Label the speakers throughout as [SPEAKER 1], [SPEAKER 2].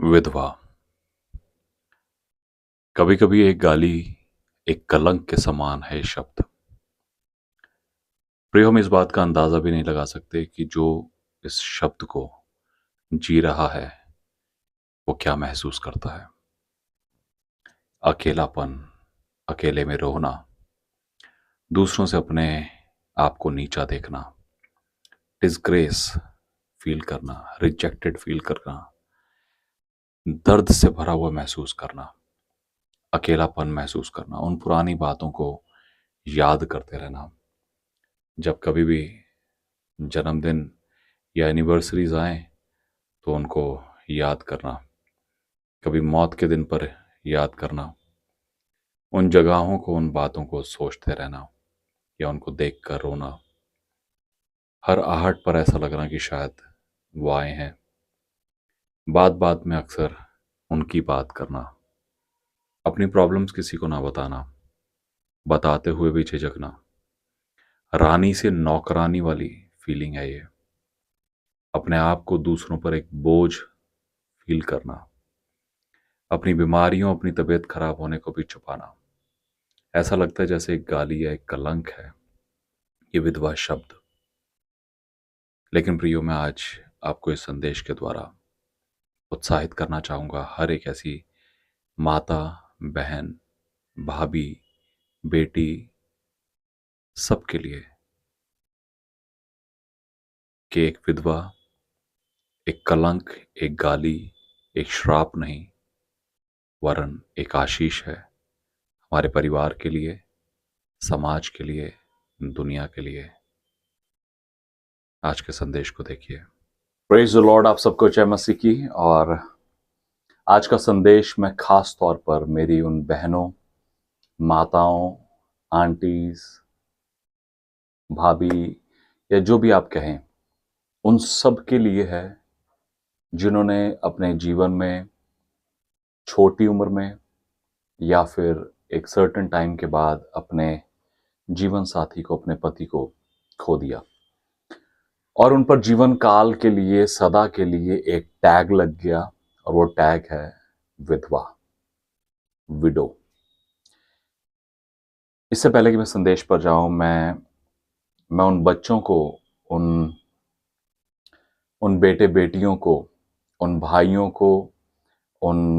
[SPEAKER 1] विधवा। कभी कभी एक गाली, एक कलंक के समान है शब्द। प्रिय, हम इस बात का अंदाजा भी नहीं लगा सकते कि जो इस शब्द को जी रहा है वो क्या महसूस करता है। अकेलापन, अकेले में रोना, दूसरों से अपने आप को नीचा देखना, डिस्ग्रेस फील करना, रिजेक्टेड फील करना, दर्द से भरा हुआ महसूस करना, अकेलापन महसूस करना, उन पुरानी बातों को याद करते रहना। जब कभी भी जन्मदिन या एनिवर्सरीज आए तो उनको याद करना, कभी मौत के दिन पर याद करना, उन जगहों को, उन बातों को सोचते रहना या उनको देख कर रोना। हर आहट पर ऐसा लगना कि शायद वो आए हैं। बात बात में अक्सर उनकी बात करना, अपनी प्रॉब्लम्स किसी को ना बताना, बताते हुए भी झिझकना। रानी से नौकरानी वाली फीलिंग है ये। अपने आप को दूसरों पर एक बोझ फील करना, अपनी बीमारियों, अपनी तबीयत खराब होने को भी छुपाना। ऐसा लगता है जैसे एक गाली या एक कलंक है ये विधवा शब्द। लेकिन प्रियो, मैं आज आपको इस संदेश के द्वारा उत्साहित करना चाहूंगा हर एक ऐसी माता, बहन, भाभी, बेटी, सबके लिए कि एक विधवा एक कलंक, एक गाली, एक श्राप नहीं, वरन एक आशीष है हमारे परिवार के लिए, समाज के लिए, दुनिया के लिए। आज के संदेश को देखिए। Praise the Lord. आप सबको जय मसीह की। और आज का संदेश मैं खास तौर पर मेरी उन बहनों, माताओं, आंटीज, भाभी या जो भी आप कहें, उन सब के लिए है जिन्होंने अपने जीवन में छोटी उम्र में या फिर एक सर्टेन टाइम के बाद अपने जीवन साथी को, अपने पति को खो दिया और उन पर जीवन काल के लिए, सदा के लिए एक टैग लग गया, और वो टैग है विधवा, विडो। इससे पहले कि मैं संदेश पर जाऊं, मैं उन बच्चों को, उन उन बेटे बेटियों को, उन भाइयों को, उन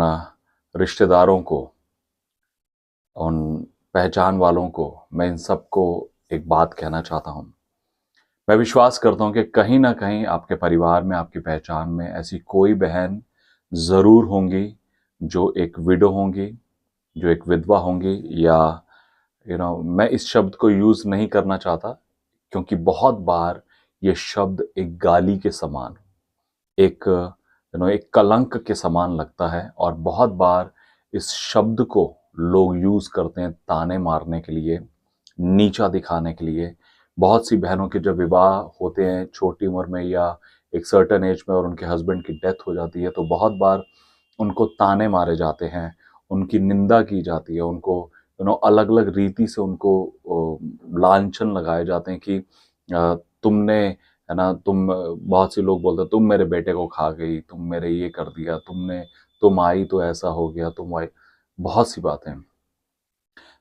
[SPEAKER 1] रिश्तेदारों को, उन पहचान वालों को, मैं इन सबको एक बात कहना चाहता हूं। मैं विश्वास करता हूं कि कहीं ना कहीं आपके परिवार में, आपकी पहचान में ऐसी कोई बहन जरूर होंगी जो एक विडो होंगी, जो एक विधवा होंगी। या मैं इस शब्द को यूज नहीं करना चाहता क्योंकि बहुत बार ये शब्द एक गाली के समान, एक एक कलंक के समान लगता है, और बहुत बार इस शब्द को लोग यूज करते हैं ताने मारने के लिए, नीचा दिखाने के लिए। बहुत सी बहनों के जब विवाह होते हैं छोटी उम्र में या एक सर्टेन एज में और उनके हस्बैंड की डेथ हो जाती है, तो बहुत बार उनको ताने मारे जाते हैं, उनकी निंदा की जाती है, उनको अलग अलग रीति से उनको लांछन लगाए जाते हैं कि तुमने, है ना, बहुत से लोग बोलते हैं तुम मेरे बेटे को खा गई, तुम मेरे ये कर दिया, तुम आई तो ऐसा हो गया, तुम आई। बहुत सी बातें।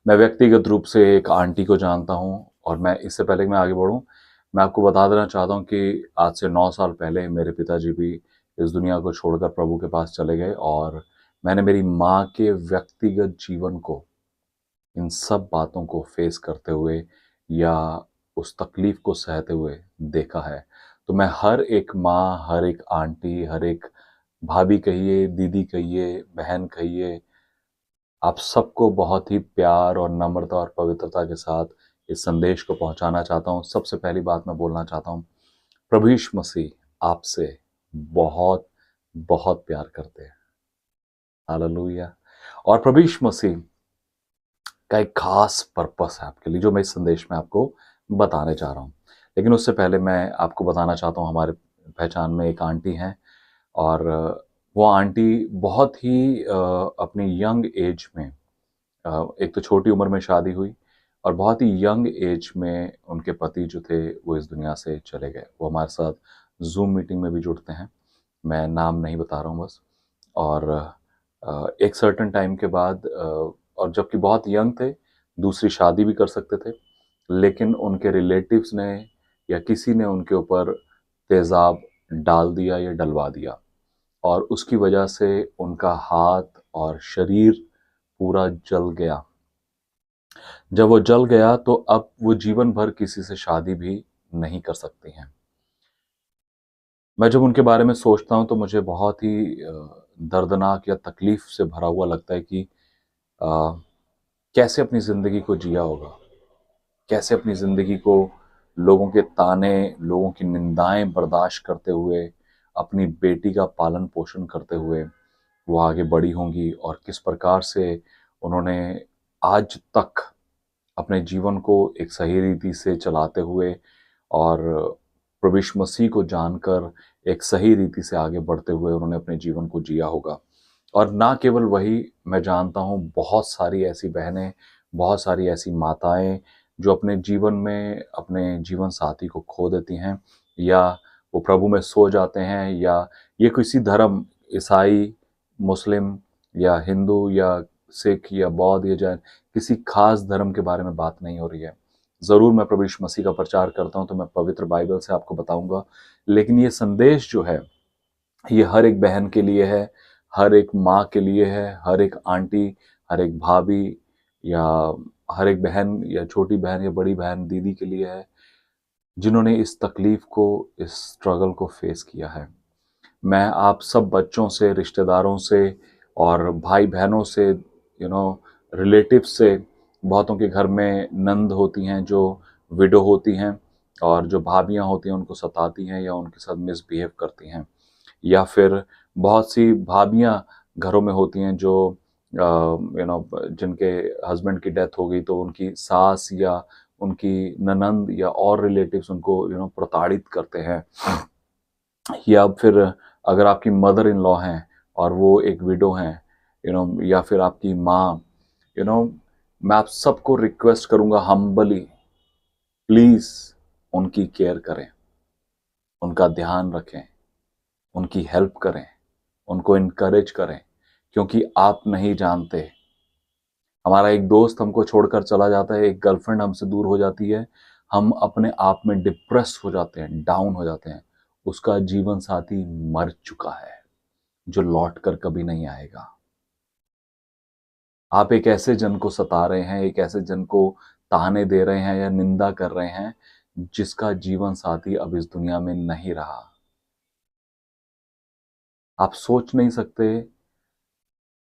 [SPEAKER 1] मैं व्यक्तिगत रूप से एक आंटी को जानता हूँ, और मैं इससे पहले कि मैं आगे बढ़ूँ, मैं आपको बता देना चाहता हूँ कि आज से 9 साल पहले मेरे पिताजी भी इस दुनिया को छोड़कर प्रभु के पास चले गए, और मैंने मेरी माँ के व्यक्तिगत जीवन को, इन सब बातों को फेस करते हुए या उस तकलीफ को सहते हुए देखा है। तो मैं हर एक माँ, हर एक आंटी, हर एक भाभी कहिए, दीदी कहिए, बहन कहिए, आप सबको बहुत ही प्यार और नम्रता और पवित्रता के साथ इस संदेश को पहुंचाना चाहता हूं। सबसे पहली बात मैं बोलना चाहता हूं, प्रभु यीशु मसीह आपसे बहुत बहुत प्यार करते हैं। हालेलुया। और प्रभु यीशु मसीह का एक खास पर्पस है आपके लिए, जो मैं इस संदेश में आपको बताने जा रहा हूँ। लेकिन उससे पहले मैं आपको बताना चाहता हूँ, हमारे पहचान में एक आंटी हैं, और वो आंटी बहुत ही अपनी यंग एज में, एक तो छोटी उम्र में शादी हुई, और बहुत ही यंग एज में उनके पति जो थे वो इस दुनिया से चले गए। वो हमारे साथ जूम मीटिंग में भी जुड़ते हैं, मैं नाम नहीं बता रहा हूँ बस। और एक सर्टेन टाइम के बाद और जबकि बहुत यंग थे, दूसरी शादी भी कर सकते थे, लेकिन उनके रिलेटिव्स ने या किसी ने उनके ऊपर तेज़ाब डाल दिया या डलवा दिया, और उसकी वजह से उनका हाथ और शरीर पूरा जल गया। जब वो जल गया तो अब वो जीवन भर किसी से शादी भी नहीं कर सकती हैं। मैं जब उनके बारे में सोचता हूँ तो मुझे बहुत ही दर्दनाक या तकलीफ से भरा हुआ लगता है कि अ, कैसे अपनी ज़िंदगी को जिया होगा, कैसे अपनी ज़िंदगी को लोगों के ताने, लोगों की निंदाएं बर्दाश्त करते हुए, अपनी बेटी का पालन पोषण करते हुए वो आगे बढ़ी होंगी, और किस प्रकार से उन्होंने आज तक अपने जीवन को एक सही रीति से चलाते हुए और प्रभु यीशु मसीह को जानकर एक सही रीति से आगे बढ़ते हुए उन्होंने अपने जीवन को जिया होगा। और ना केवल वही, मैं जानता हूँ बहुत सारी ऐसी बहनें, बहुत सारी ऐसी माताएं जो अपने जीवन में अपने जीवन साथी को खो देती हैं, या वो प्रभु में सो जाते हैं, या ये किसी धर्म, ईसाई, मुस्लिम या हिंदू या सिख या बौद्ध या जैन, किसी खास धर्म के बारे में बात नहीं हो रही है। ज़रूर मैं प्रभु यीशु मसीह का प्रचार करता हूँ तो मैं पवित्र बाइबल से आपको बताऊंगा, लेकिन ये संदेश जो है ये हर एक बहन के लिए है, हर एक माँ के लिए है, हर एक आंटी, हर एक भाभी, या हर एक बहन या छोटी बहन या बड़ी बहन, दीदी के लिए है, जिन्होंने इस तकलीफ को, इस स्ट्रगल को फेस किया है। मैं आप सब बच्चों से, रिश्तेदारों से और भाई बहनों से, रिलेटिव से, बहुतों के घर में नंद होती हैं जो विडो होती हैं, और जो भाभियां होती हैं उनको सताती हैं या उनके साथ मिसबिहेव करती हैं, या फिर बहुत सी भाभियां घरों में होती हैं जो जिनके हस्बैंड की डेथ हो गई तो उनकी सास या उनकी ननंद या और रिलेटिव्स उनको प्रताड़ित करते हैं, या फिर अगर आपकी मदर इन लॉ हैं और वो एक विडो हैं, या फिर आपकी माँ, यू नो मैं आप सबको रिक्वेस्ट करूंगा हम्बली, प्लीज उनकी केयर करें, उनका ध्यान रखें, उनकी हेल्प करें, उनको इनकरेज करें, क्योंकि आप नहीं जानते, हमारा एक दोस्त हमको छोड़कर चला जाता है, एक गर्लफ्रेंड हमसे दूर हो जाती है, हम अपने आप में डिप्रेस हो जाते हैं, डाउन हो जाते हैं, उसका जीवन साथी मर चुका है जो लौट कर कभी नहीं आएगा। आप एक ऐसे जन को सता रहे हैं, एक ऐसे जन को ताने दे रहे हैं या निंदा कर रहे हैं जिसका जीवन साथी अब इस दुनिया में नहीं रहा। आप सोच नहीं सकते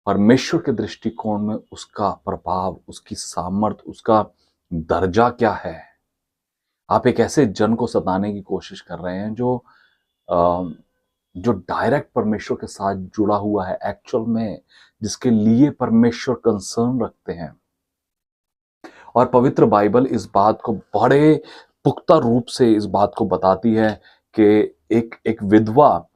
[SPEAKER 1] परमेश्वर के दृष्टिकोण में उसका प्रभाव, उसकी सामर्थ, उसका दर्जा क्या है। आप एक ऐसे जन को सताने की कोशिश कर रहे हैं जो डायरेक्ट परमेश्वर के साथ जुड़ा हुआ है एक्चुअल में, जिसके लिए परमेश्वर कंसर्न रखते हैं। और पवित्र बाइबल इस बात को बड़े पुख्ता रूप से इस बात को बताती है कि एक एक विधवा,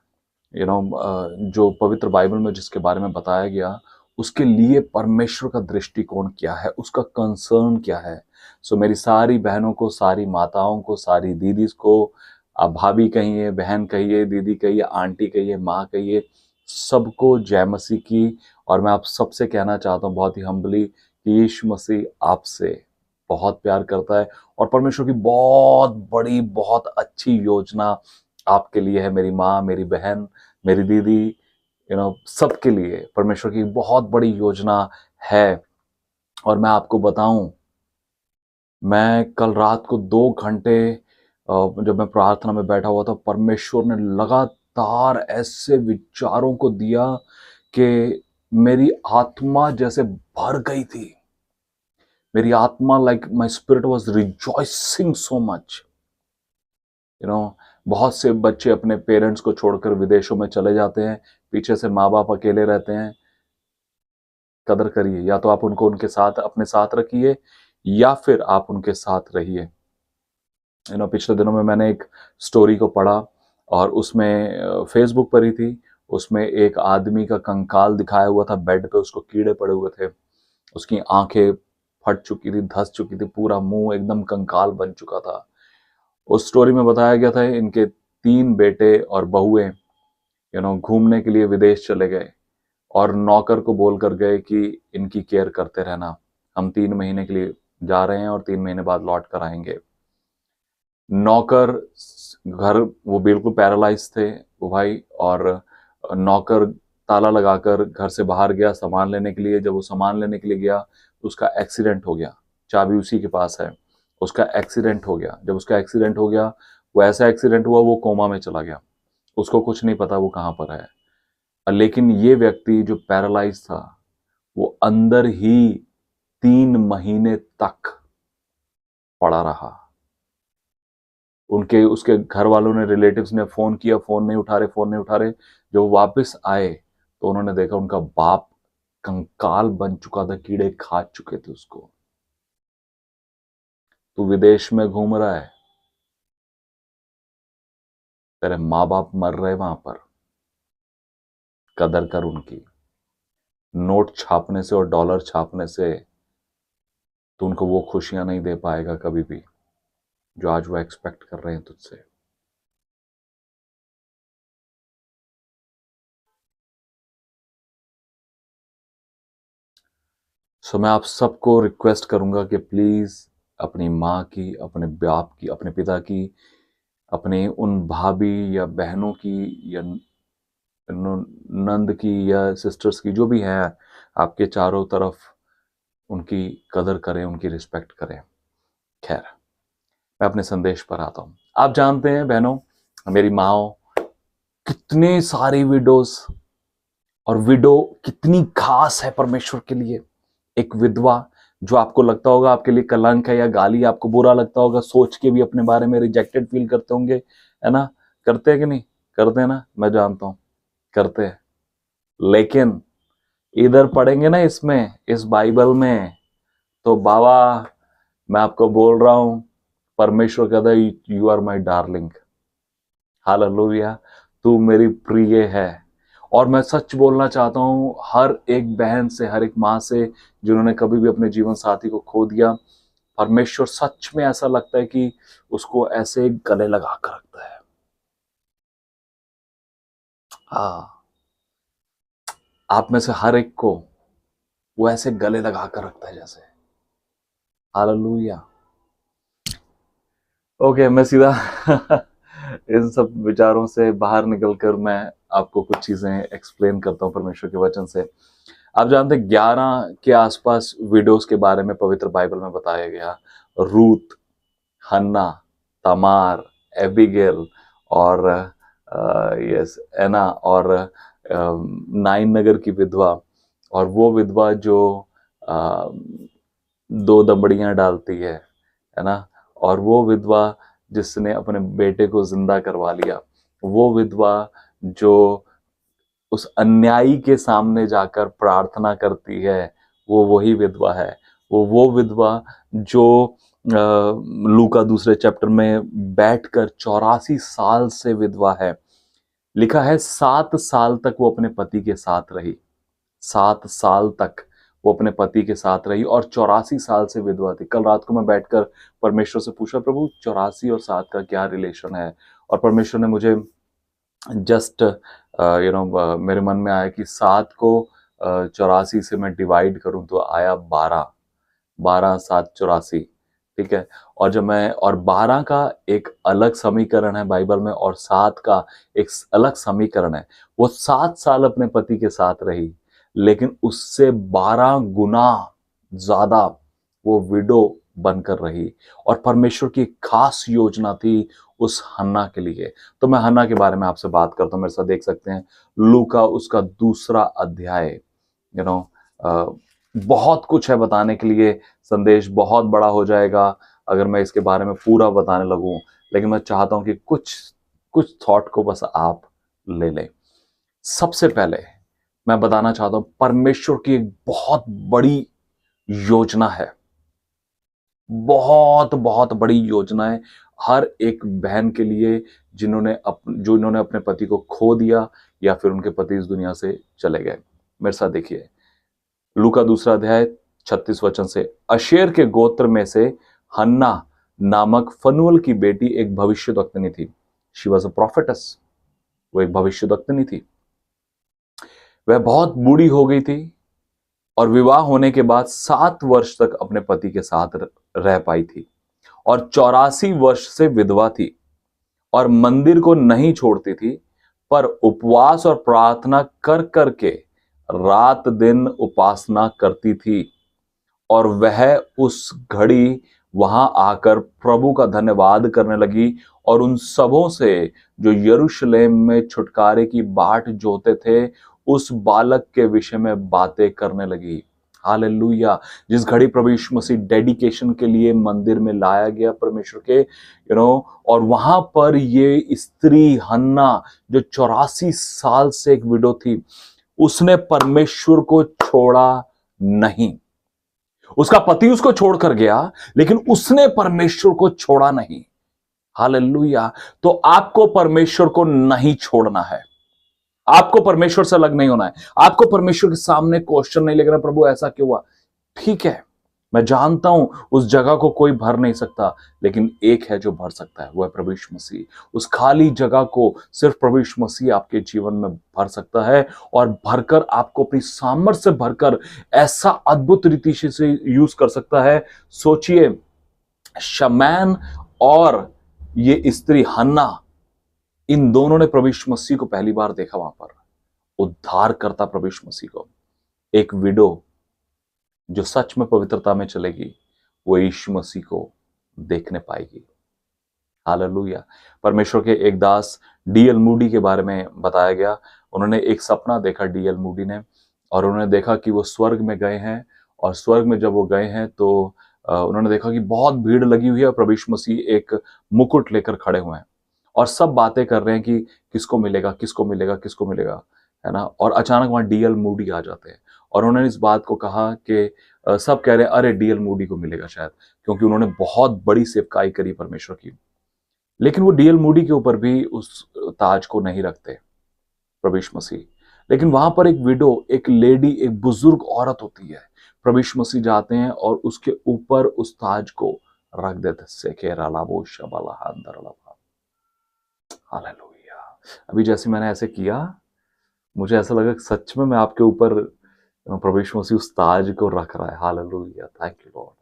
[SPEAKER 1] जो पवित्र बाइबल में जिसके बारे में बताया गया, उसके लिए परमेश्वर का दृष्टिकोण क्या है, उसका कंसर्न क्या है। सो मेरी सारी बहनों को, सारी माताओं को, सारी दीदीज को, आप भाभी कहिए, बहन कहिए, दीदी कहिए, आंटी कहिए, माँ कहिए, सबको जय मसीह की। और मैं आप सबसे कहना चाहता हूँ बहुत ही हम्बली कि यीशु मसीह आपसे बहुत प्यार करता है, और परमेश्वर की बहुत बड़ी, बहुत अच्छी योजना आपके लिए है, मेरी माँ, मेरी बहन, मेरी दीदी, सबके लिए परमेश्वर की बहुत बड़ी योजना है। और मैं आपको बताऊं, मैं कल रात को 2 घंटे जब मैं प्रार्थना में बैठा हुआ था, परमेश्वर ने लगातार ऐसे विचारों को दिया कि मेरी आत्मा जैसे भर गई थी। मेरी आत्मा, like my spirit was rejoicing so much. बहुत से बच्चे अपने पेरेंट्स को छोड़कर विदेशों में चले जाते हैं, पीछे से माँ बाप अकेले रहते हैं। कदर करिए, या तो आप उनको उनके साथ अपने साथ रखिए या फिर आप उनके साथ रहिए। पिछले दिनों में मैंने एक स्टोरी को पढ़ा, और उसमें फेसबुक पर ही थी, उसमें एक आदमी का कंकाल दिखाया हुआ था, बेड पे उसको कीड़े पड़े हुए थे, उसकी आंखें फट चुकी थी, धस चुकी थी, पूरा मुंह एकदम कंकाल बन चुका था। उस स्टोरी में बताया गया था इनके 3 बेटे और बहुएं घूमने के लिए विदेश चले गए, और नौकर को बोल कर गए कि इनकी केयर करते रहना, हम 3 महीने के लिए जा रहे हैं और 3 महीने बाद लौट कर आएंगे। नौकर घर, वो बिल्कुल पैरालाइज थे वो भाई, और नौकर ताला लगाकर घर से बाहर गया सामान लेने के लिए। जब वो सामान लेने के लिए गया तो उसका एक्सीडेंट हो गया, चाबी उसी के पास है, उसका एक्सीडेंट हो गया। जब उसका एक्सीडेंट हो गया, वो ऐसा एक्सीडेंट हुआ वो कोमा में चला गया, उसको कुछ नहीं पता वो कहाँ पर है। लेकिन ये व्यक्ति जो पैरालाइज था वो अंदर ही 3 महीने तक पड़ा रहा। उनके उसके घर वालों ने, रिलेटिव्स ने फोन किया, फोन नहीं उठा रहे। जब वो वापस आए तो उन्होंने देखा उनका बाप कंकाल बन चुका था, कीड़े खा चुके थे उसको। तू विदेश में घूम रहा है, तेरे माँ बाप मर रहे वहां पर, कदर कर उनकी। नोट छापने से और डॉलर छापने से तू उनको वो खुशियां नहीं दे पाएगा कभी भी जो आज वो एक्सपेक्ट कर रहे हैं तुझसे। सो मैं आप सबको रिक्वेस्ट करूंगा कि प्लीज अपनी माँ की, अपने बाप की, अपने पिता की, अपने उन भाभी या बहनों की या नंद की या सिस्टर्स की, जो भी है आपके चारों तरफ, उनकी कदर करें, उनकी रिस्पेक्ट करें। खैर, मैं अपने संदेश पर आता हूं। आप जानते हैं बहनों, मेरी माओ, कितने सारी विडोज, और विडो कितनी खास है परमेश्वर के लिए। एक विधवा जो आपको लगता होगा आपके लिए कलंक है या गाली, आपको बुरा लगता होगा, सोच के भी अपने बारे में रिजेक्टेड फील करते होंगे, है ना? करते हैं कि नहीं करते हैं ना? मैं जानता हूं करते हैं। लेकिन इधर पढ़ेंगे ना, इसमें, इस बाइबल में, तो बाबा मैं आपको बोल रहा हूं, परमेश्वर कहता है you are my darling, hallelujah, तू मेरी प्रिय है। और मैं सच बोलना चाहता हूं हर एक बहन से, हर एक माँ से जिन्होंने कभी भी अपने जीवन साथी को खो दिया, परमेश्वर सच में ऐसा लगता है कि उसको ऐसे गले लगा कर रखता है। हाँ, आप में से हर एक को वो ऐसे गले लगा कर रखता है जैसे। हालेलुया। ओके, मैं सीधा इन सब विचारों से बाहर निकलकर मैं आपको कुछ चीजें एक्सप्लेन करता हूं परमेश्वर के वचन से। आप जानते हैं 11 के आसपास विडोज के बारे में पवित्र बाइबल में बताया गया। रूथ, हन्ना, तमार, एबिगेल और यस एना, और नाइन नगर की विधवा, और वो विधवा जो अ, 2 दंबड़ियां डालती है ना? और वो विधवा जिसने अपने बेटे को जिंदा करवा लिया, वो विधवा जो उस अन्यायी के सामने जाकर प्रार्थना करती है, वो वही विधवा है। वो विधवा जो लूका दूसरे चैप्टर में बैठकर 84 साल से विधवा है। लिखा है 7 साल तक वो अपने पति के साथ रही, 7 साल तक वो अपने पति के साथ रही और 84 साल से विधवा थी। कल रात को मैं बैठकर परमेश्वर से पूछा, प्रभु 84 और 7 का क्या रिलेशन है? और परमेश्वर ने मुझे जस्ट मेरे मन में आया कि 7 को 84 से मैं डिवाइड करूं तो आया 12, 12 7 84, ठीक है। और जब मैं, और 12 का एक अलग समीकरण है बाइबल में और 7 का एक अलग समीकरण है। वो 7 साल अपने पति के साथ रही, लेकिन उससे 12 गुना ज्यादा वो विडो बनकर रही। और परमेश्वर की एक खास योजना थी उस हन्ना के लिए। तो मैं हन्ना के बारे में आपसे बात करता हूं, मेरे साथ देख सकते हैं लूका उसका 2 अध्याय। यू नो बहुत कुछ है बताने के लिए, संदेश बहुत बड़ा हो जाएगा अगर मैं इसके बारे में पूरा बताने लगूं, लेकिन मैं चाहता हूं कि कुछ कुछ थॉट को बस आप ले लें। सबसे पहले मैं बताना चाहता हूं परमेश्वर की एक बहुत बड़ी योजना है, बहुत बहुत बड़ी योजना है हर एक बहन के लिए जो इन्होंने अपने पति को खो दिया या फिर उनके पति इस दुनिया से चले गए। मेरे साथ देखिए लूका 2 अध्याय 36 वचन से, अशेर के गोत्र में से हन्ना नामक फनुएल की बेटी एक भविष्यद्वक्तिनी थी। शी वॉज अ प्रोफेटस, वो एक भविष्यद्वक्तिनी थी। वह बहुत बूढ़ी हो गई थी और विवाह होने के बाद 7 वर्ष तक अपने पति के साथ रह पाई थी और 84 वर्ष से विधवा थी और मंदिर को नहीं छोड़ती थी, पर उपवास और प्रार्थना कर करके रात दिन उपासना करती थी। और वह उस घड़ी वहां आकर प्रभु का धन्यवाद करने लगी और उन सबों से जो यरूशलेम में छुटकारे की बाट जोते थे उस बालक के विषय में बातें करने लगी। हालेलुया। जिस घड़ी प्रभु यीशु मसीह डेडिकेशन के लिए मंदिर में लाया गया परमेश्वर के और वहां पर ये स्त्री हन्ना जो 84 साल से एक विडो थी, उसने परमेश्वर को छोड़ा नहीं। उसका पति उसको छोड़कर गया लेकिन उसने परमेश्वर को छोड़ा नहीं। हालेलुया। तो आपको परमेश्वर को नहीं छोड़ना है, आपको परमेश्वर से अलग नहीं होना है, आपको परमेश्वर के सामने क्वेश्चन नहीं लेकर प्रभु ऐसा क्यों हुआ। ठीक है, मैं जानता हूं उस जगह को कोई भर नहीं सकता, लेकिन एक है जो भर सकता है, वो है प्रभु यीशु मसीह। उस खाली जगह को सिर्फ प्रभु यीशु मसीह आपके जीवन में भर सकता है और भरकर आपको अपनी सामर्थ्य से भरकर ऐसा अद्भुत रीति से यूज कर सकता है। सोचिए, शमैन और ये स्त्री हन्ना, इन दोनों ने प्रभु यीशु मसीह को पहली बार देखा। वहां पर उद्धार करता प्रभु यीशु मसीह को। एक विडो जो सच में पवित्रता में चलेगी वो यीशु मसीह को देखने पाएगी। हालेलुया। परमेश्वर के एक दास डीएल मूडी के बारे में बताया गया। उन्होंने एक सपना देखा डीएल मूडी ने, और उन्होंने देखा कि वो स्वर्ग में गए हैं, और स्वर्ग में जब वो गए हैं तो उन्होंने देखा कि बहुत भीड़ लगी हुई है और प्रभु यीशु मसीह एक मुकुट लेकर खड़े हुए हैं और सब बातें कर रहे हैं कि किसको मिलेगा, किसको मिलेगा, किसको मिलेगा, है ना। और अचानक वहां डीएल मूडी आ जाते हैं और उन्होंने इस बात को कहा कि सब कह रहे हैं अरे डीएल मूडी को मिलेगा शायद, क्योंकि उन्होंने बहुत बड़ी सेवकाई करी परमेश्वर की। लेकिन वो डीएल मूडी के ऊपर भी उस ताज को नहीं रखते प्रभु यीशु मसीह। लेकिन वहां पर एक विडो, एक लेडी, एक बुजुर्ग औरत होती है, प्रभु यीशु मसीह जाते हैं और उसके ऊपर उस ताज को रख देते। हालेलुया। अभी जैसे मैंने ऐसे किया, मुझे ऐसा लगा कि सच में मैं आपके ऊपर प्रभु यीशु मसीह उस ताज को रख रहा है। Hallelujah. Thank you Lord.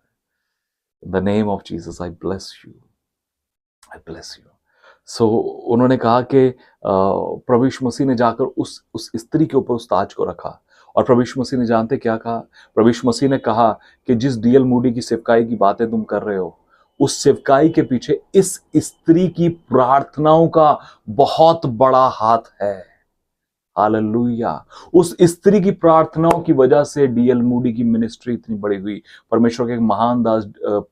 [SPEAKER 1] In the name of Jesus I bless you, I bless you. So उन्होंने कहा कि प्रभु यीशु मसीह ने जाकर उस स्त्री के ऊपर उस ताज को रखा, और प्रभु यीशु मसीह ने जानते क्या कहा? प्रभु यीशु मसीह ने कहा कि जिस डीएल मूडी की सेवकाई की बातें तुम कर रहे हो, उस सेवकाई के पीछे इस स्त्री की प्रार्थनाओं का बहुत बड़ा हाथ है। हालेलुया। उस स्त्री की प्रार्थनाओं की वजह से डीएल मूडी की मिनिस्ट्री इतनी बड़ी हुई। परमेश्वर के एक महान दास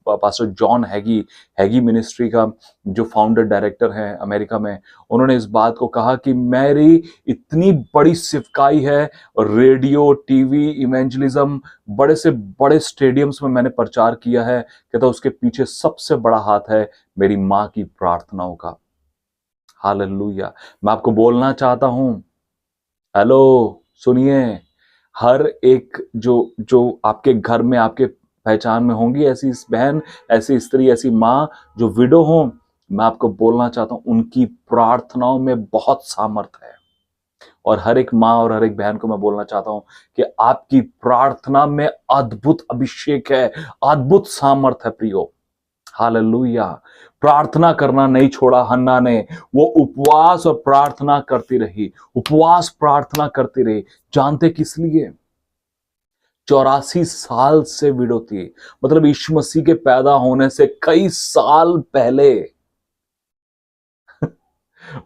[SPEAKER 1] पास्टर जॉन हैगी मिनिस्ट्री का जो फाउंडर डायरेक्टर हैं अमेरिका में, उन्होंने इस बात को कहा कि मेरी इतनी बड़ी सिफकाई है, रेडियो, टीवी, इवेंजलिज्म, बड़े से बड़े स्टेडियम्स में मैंने प्रचार किया है, कहता उसके पीछे सबसे बड़ा हाथ है मेरी माँ की प्रार्थनाओं का। हालेलुया। मैं आपको बोलना चाहता हूं, हेलो सुनिए, हर एक जो आपके घर में, आपके पहचान में होंगी ऐसी बहन, ऐसी स्त्री, ऐसी माँ जो विडो हो, मैं आपको बोलना चाहता हूं उनकी प्रार्थनाओं में बहुत सामर्थ है। और हर एक माँ और हर एक बहन को मैं बोलना चाहता हूं कि आपकी प्रार्थना में अद्भुत अभिषेक है, अद्भुत सामर्थ है प्रियो। हालेलुया। प्रार्थना करना नहीं छोड़ा हन्ना ने, वो उपवास और प्रार्थना करती रही, उपवास प्रार्थना करती रही। जानते किस लिए? 84 साल से विडो थी, मतलब यीशु मसीह के पैदा होने से कई साल पहले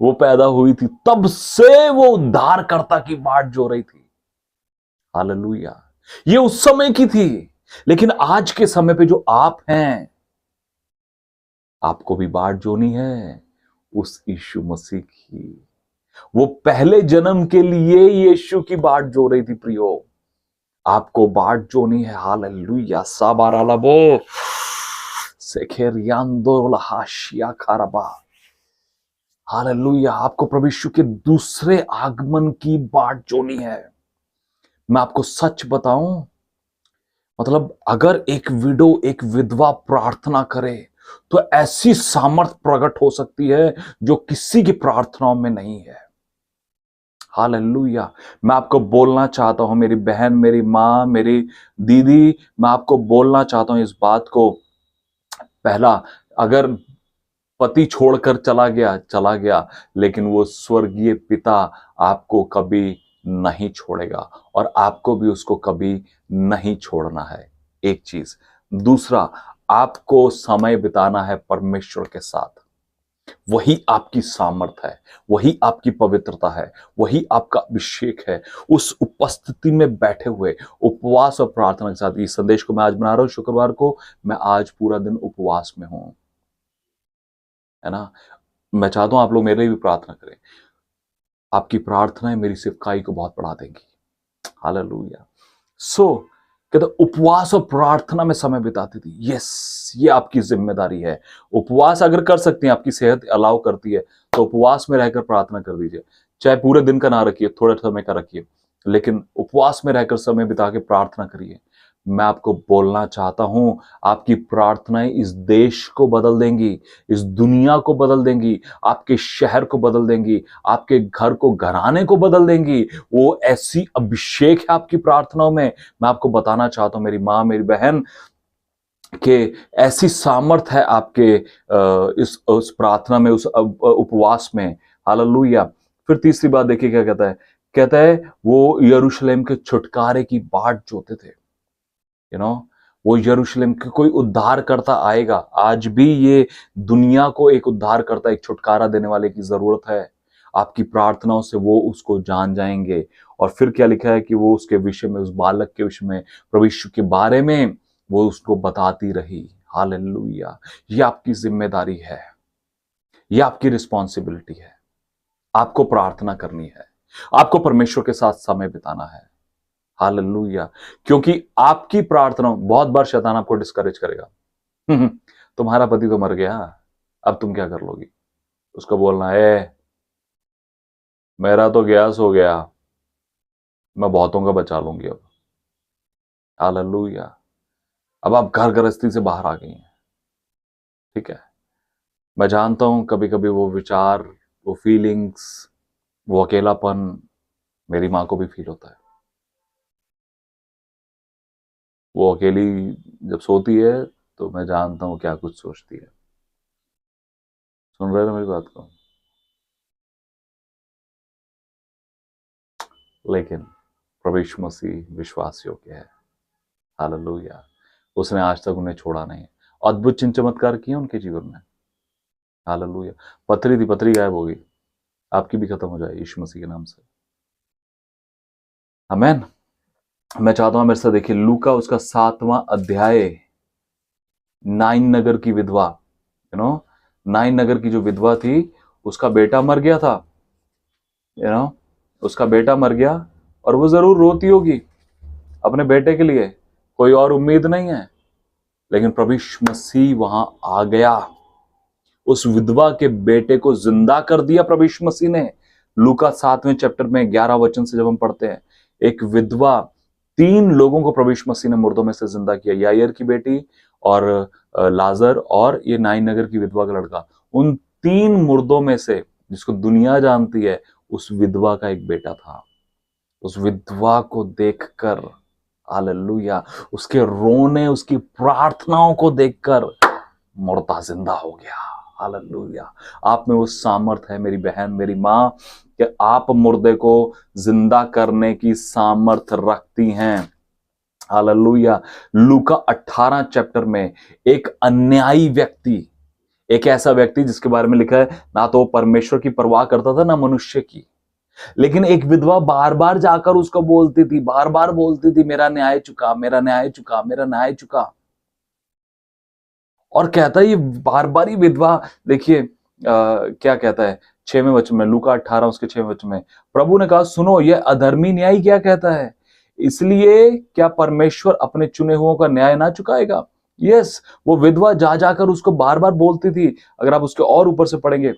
[SPEAKER 1] वो पैदा हुई थी, तब से वो उद्धारकर्ता की बाट जो रही थी। हालेलुया। ये उस समय की थी, लेकिन आज के समय पे जो आप हैं, आपको भी बाट जोनी है उस यीशु मसीह की। वो पहले जन्म के लिए यीशु की बाट जो रही थी प्रियो, आपको बाट जोनी है। हालेलुया। साबारालाबो सेखेरियांदोलहाशिया खारबा। हालेलुया। आपको प्रभु यीशु के दूसरे आगमन की बाट जोनी है। मैं आपको सच बताऊं, मतलब अगर एक विडो, एक विधवा प्रार्थना करे तो ऐसी सामर्थ प्रकट हो सकती है जो किसी की प्रार्थनाओं में नहीं है। हालेलुया। मैं आपको बोलना चाहता हूं, मेरी बहन, मेरी माँ, मेरी दीदी, मैं आपको बोलना चाहता हूं इस बात को। पहला, अगर पति छोड़कर चला गया, लेकिन वो स्वर्गीय पिता आपको कभी नहीं छोड़ेगा और आपको भी उसको कभी नहीं छोड़ना है। एक चीज। दूसरा, आपको समय बिताना है परमेश्वर के साथ। वही आपकी सामर्थ है, वही आपकी पवित्रता है, वही आपका अभिषेक है। उस उपस्थिति में बैठे हुए उपवास और प्रार्थना के साथ, इस संदेश को मैं आज बना रहा हूं शुक्रवार को। मैं आज पूरा दिन उपवास में हूं, है ना। मैं चाहता हूं आप लोग मेरे लिए भी प्रार्थना करें। आपकी प्रार्थनाएं मेरी सिफकाई को बहुत बढ़ा देंगी। हालेलुया। सो कहते उपवास और प्रार्थना में समय बिताती थी। यस, ये आपकी जिम्मेदारी है। उपवास अगर कर सकती हैं, आपकी सेहत अलाउ करती है, तो उपवास में रहकर प्रार्थना कर दीजिए। चाहे पूरे दिन का ना रखिए, थोड़े समय का रखिए, लेकिन उपवास में रहकर समय बिता के प्रार्थना करिए। मैं आपको बोलना चाहता हूं, आपकी प्रार्थनाएं इस देश को बदल देंगी, इस दुनिया को बदल देंगी, आपके शहर को बदल देंगी, आपके घर को, घराने को बदल देंगी। वो ऐसी अभिषेक है आपकी प्रार्थनाओं में। मैं आपको बताना चाहता हूं मेरी माँ, मेरी बहन, के ऐसी सामर्थ है आपके इस उस प्रार्थना में, उस उपवास में। हालेलुया। फिर तीसरी बात देखिए क्या कहता है। कहता है वो यरूशलेम के छुटकारे की बाट जोते थे। यू नो, वो यरूशलेम के कोई उद्धार करता आएगा। आज भी ये दुनिया को एक उद्धार करता, एक छुटकारा देने वाले की जरूरत है। आपकी प्रार्थनाओं से वो उसको जान जाएंगे। और फिर क्या लिखा है कि वो उसके विषय में, उस बालक के विषय में, प्रभु यीशु के बारे में वो उसको बताती रही। हालेलुया। ये आपकी जिम्मेदारी है, ये आपकी रिस्पॉन्सिबिलिटी है। आपको प्रार्थना करनी है, आपको परमेश्वर के साथ समय बिताना है। हालेलुया। क्योंकि आपकी प्रार्थना, बहुत बार शैतान आपको डिस्करेज करेगा। तुम्हारा पति तो मर गया, अब तुम क्या कर लोगी। उसको बोलना है, मेरा तो गैस हो गया, मैं बहुतों का बचा लूंगी अब। हालेलुया। अब आप घर गृहस्थी से बाहर आ गई हैं, ठीक है। मैं जानता हूं कभी कभी वो विचार, वो फीलिंग्स, वो अकेलापन मेरी माँ को भी फील होता है। वो अकेली जब सोती है तो मैं जानता हूं क्या कुछ सोचती है। सुन रहे हो मेरी बात को। लेकिन प्रभु यीशु मसीह विश्वास योग्य है। हालेलुया। उसने आज तक उन्हें छोड़ा नहीं। अद्भुत चिन्ह चमत्कार किए उनके जीवन में। हालेलुया। पथरी थी, पथरी गायब हो गई। आपकी भी खत्म हो जाए यीशु मसीह के नाम से। आमेन। मैं चाहता हूं मेरे साथ देखिए लूका उसका 7वां अध्याय। नाइन नगर की विधवा, यू नो, नाइन नगर की जो विधवा थी, उसका बेटा मर गया था। यू नो, उसका बेटा मर गया और वो जरूर रोती होगी अपने बेटे के लिए। कोई और उम्मीद नहीं है, लेकिन प्रभु यीशु मसीह वहां आ गया। उस विधवा के बेटे को जिंदा कर दिया प्रभु यीशु मसीह ने। लूका 7वें चैप्टर में 11 वचन से जब हम पढ़ते हैं, एक विधवा, 3 लोगों को प्रभु यीशु मसीह ने मुर्दों में से जिंदा किया। यायर की बेटी और लाजर और ये नाइन नगर की विधवा का लड़का। उन 3 मुर्दों में से, जिसको दुनिया जानती है, उस विधवा का एक बेटा था। उस विधवा को देखकर, हालेलुया, उसके रोने, उसकी प्रार्थनाओं को देखकर मुर्दा जिंदा हो गया। हालेलुया। आप में वो सामर्थ है मेरी बहन, मेरी मां, कि आप मुर्दे को जिंदा करने की सामर्थ रखती हैं। हालेलुया। लूका 18 चैप्टर में एक अन्यायी व्यक्ति, एक ऐसा व्यक्ति जिसके बारे में लिखा है ना तो वो परमेश्वर की परवाह करता था ना मनुष्य की, लेकिन एक विधवा बार बार जाकर उसको बोलती थी, बार बार बोलती थी, मेरा न्याय चुका, मेरा न्याय चुका, मेरा न्याय चुका। और कहता है ये बार बार ही विधवा, देखिए क्या कहता है 6वें वचन में, लूका 18 उसके 6वें वचन में, प्रभु ने कहा सुनो यह अधर्मी न्यायी क्या कहता है, इसलिए क्या परमेश्वर अपने चुने हुओं का न्याय ना चुकाएगा। यस, वो विधवा जा जाकर उसको बार बार बोलती थी। अगर आप उसके और ऊपर से पढ़ेंगे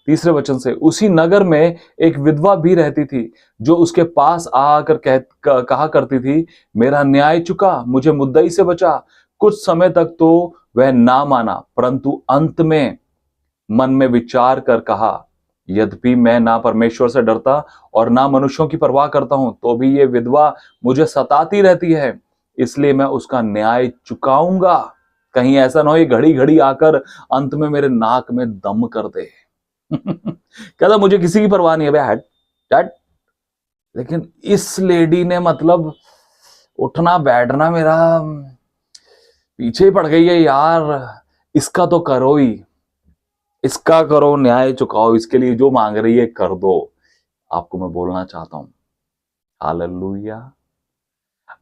[SPEAKER 1] 3रे वचन से, उसी नगर में एक विधवा भी रहती थी जो उसके पास आकर कहा करती थी, मेरा न्याय चुका, मुझे मुद्दई से बचा। कुछ समय तक तो वह ना माना, परंतु अंत में मन में विचार कर कहा, यद्यपि मैं ना परमेश्वर से डरता और ना मनुष्यों की परवाह करता हूं, तो भी ये विधवा मुझे सताती रहती है, इसलिए मैं उसका न्याय चुकाऊंगा। कहीं ऐसा ना हो ये घड़ी घड़ी आकर अंत में मेरे नाक में दम कर दे। कहता मुझे किसी की परवाह नहीं है भाई, हट हट। लेकिन इस लेडी ने मतलब उठना बैठना मेरा पीछे ही पड़ गई है यार। इसका तो करो ही, इसका करो, न्याय चुकाओ, इसके लिए जो मांग रही है कर दो। आपको मैं बोलना चाहता हूं, हालेलुया,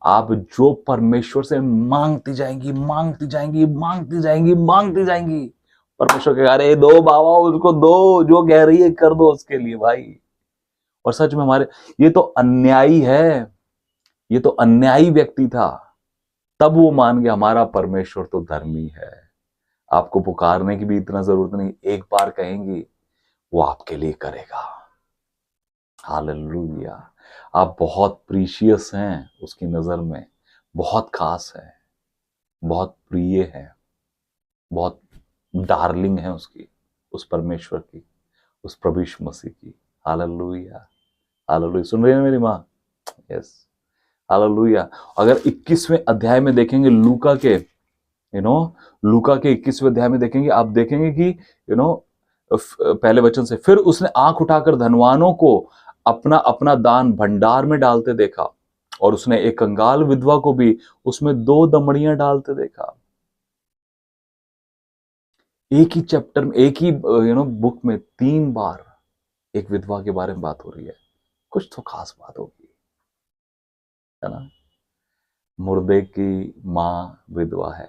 [SPEAKER 1] आप जो परमेश्वर से मांगती जाएंगी, मांगती जाएंगी, मांगती जाएंगी, मांगती जाएंगी, परमेश्वर के अरे दो बाबा, उसको दो, जो कह रही है कर दो उसके लिए भाई। और सच में हमारे, ये तो अन्यायी है, ये तो अन्यायी व्यक्ति था, तब वो मान गया हमारा परमेश्वर तो धर्मी है। आपको पुकारने की भी इतना जरूरत नहीं, एक बार कहेंगी वो आपके लिए करेगा। हालेलुया, आप बहुत प्रीशियस हैं उसकी नजर में, बहुत खास है, बहुत प्रिय है, बहुत डार्लिंग है उसकी, उस परमेश्वर की, उस प्रभु यीशु मसीह की। Hallelujah, hallelujah. सुन रही है मेरी माँ? Yes, hallelujah. अगर 21वें अध्याय में देखेंगे लूका के, लूका के 21वें अध्याय में देखेंगे, आप देखेंगे कि पहले वचन से, फिर उसने आंख उठाकर धनवानों को अपना अपना दान भंडार में डालते देखा, और उसने एक कंगाल विधवा को भी उसमें 2 दमड़ियां डालते देखा। एक ही चैप्टर में, एक ही बुक में 3 बार एक विधवा के बारे में बात हो रही है। कुछ तो खास बात होगी, है ना? मुर्दे की मां विधवा है,